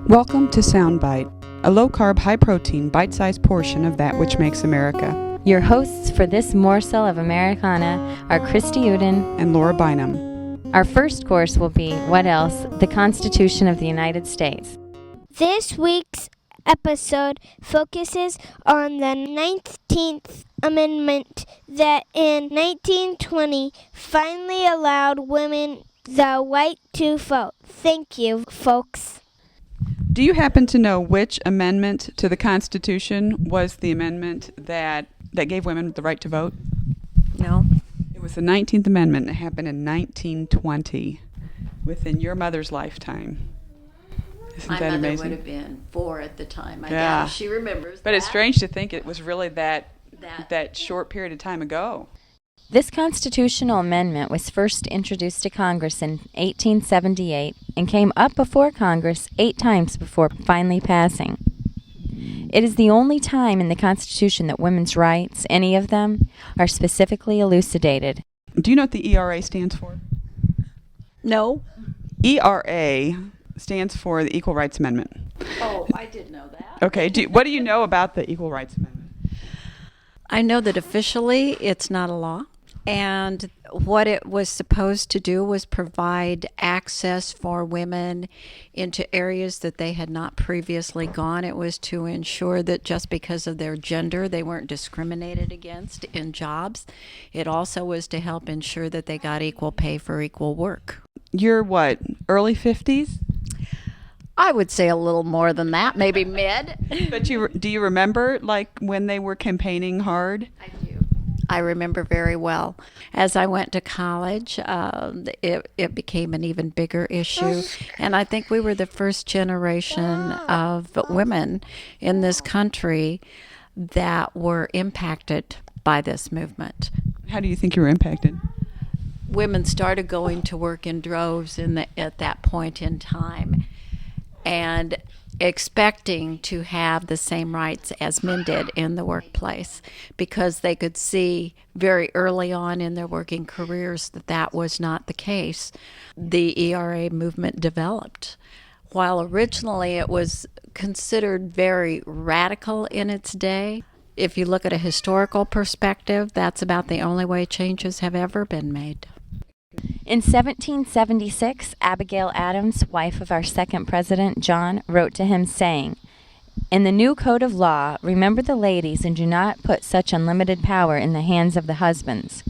Welcome to SoundBite, a low-carb, high-protein, bite-sized portion of that which makes America. Your hosts for this morsel of Americana are Christy and I and Laura Bynum. Our first course will be, what else? The Constitution of the United States. This week's episode focuses on the 19th Amendment that in 1920 finally allowed women the right to vote. Thank you, folks. Do you happen to know which amendment to the Constitution was the amendment that gave women the right to vote? No. It was the 19th Amendment. It happened in 1920, within your mother's lifetime. Isn't My that mother amazing? would have been 4 at the time. I Yeah. doubt she remembers But that. it's strange to think it was really that short period of time ago. This constitutional amendment was first introduced to Congress in 1878 and came up before Congress 8 times before finally passing. It is the only time in the Constitution that women's rights, any of them, are specifically elucidated. Do you know what the ERA stands for? No. ERA stands for the Equal Rights Amendment. Oh, I did know that. Okay, what do you know about the Equal Rights Amendment? I know that officially it's not a law, and what it was supposed to do was provide access for women into areas that they had not previously gone. It was to ensure that just because of their gender, they weren't discriminated against in jobs. It also was to help ensure that they got equal pay for equal work. You're what, early 50s? I would say a little more than that, maybe mid. But do you remember, like, when they were campaigning hard? I do. I remember very well. As I went to college, it became an even bigger issue. And I think we were the first generation of women in this country that were impacted by this movement. How do you think you were impacted? Women started going to work in droves at that point in time, and expecting to have the same rights as men did in the workplace, because they could see very early on in their working careers that that was not the case. The ERA movement developed. While originally it was considered very radical in its day, if you look at a historical perspective, that's about the only way changes have ever been made. In 1776, Abigail Adams, wife of our second president, John, wrote to him saying, "In the new code of law, remember the ladies and do not put such unlimited power in the hands of the husbands."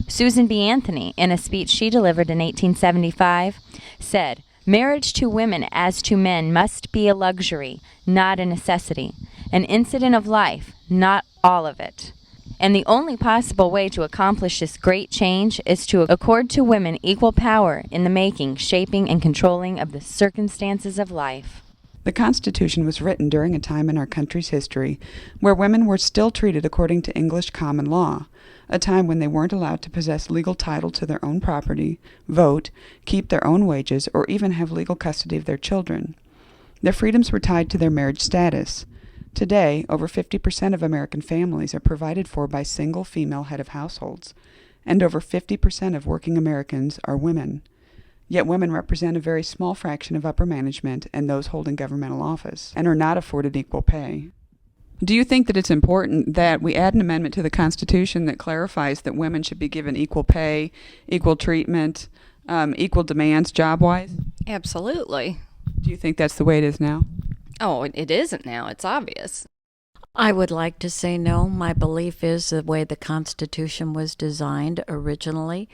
Susan B. Anthony, in a speech she delivered in 1875, said, "Marriage to women as to men must be a luxury, not a necessity, an incident of life, not all of it. And the only possible way to accomplish this great change is to accord to women equal power in the making, shaping, and controlling of the circumstances of life." The Constitution was written during a time in our country's history where women were still treated according to English common law, a time when they weren't allowed to possess legal title to their own property, vote, keep their own wages, or even have legal custody of their children. Their freedoms were tied to their marriage status. Today, over 50% of American families are provided for by single female head of households, and over 50% of working Americans are women. Yet women represent a very small fraction of upper management and those holding governmental office, and are not afforded equal pay. Do you think that it's important that we add an amendment to the Constitution that clarifies that women should be given equal pay, equal treatment, equal demands job-wise? Absolutely. Do you think that's the way it is now? Oh, it isn't now. It's obvious. I would like to say no. My belief is the way the Constitution was designed originally,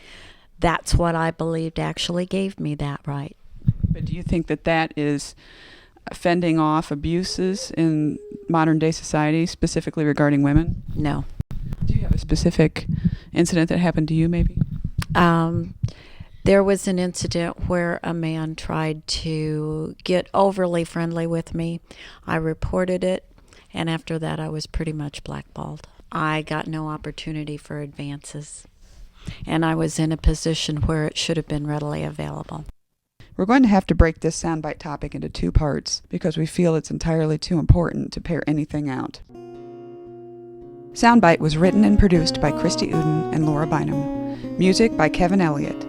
that's what I believed actually gave me that right. But do you think that that is fending off abuses in modern day society, specifically regarding women? No. Do you have a specific incident that happened to you, maybe? There was an incident where a man tried to get overly friendly with me. I reported it, and after that I was pretty much blackballed. I got no opportunity for advances, and I was in a position where it should have been readily available. We're going to have to break this soundbite topic into 2 parts because we feel it's entirely too important to pare anything out. SoundBite was written and produced by Christy and I and Laura Bynum. Music by Kevin Elliott.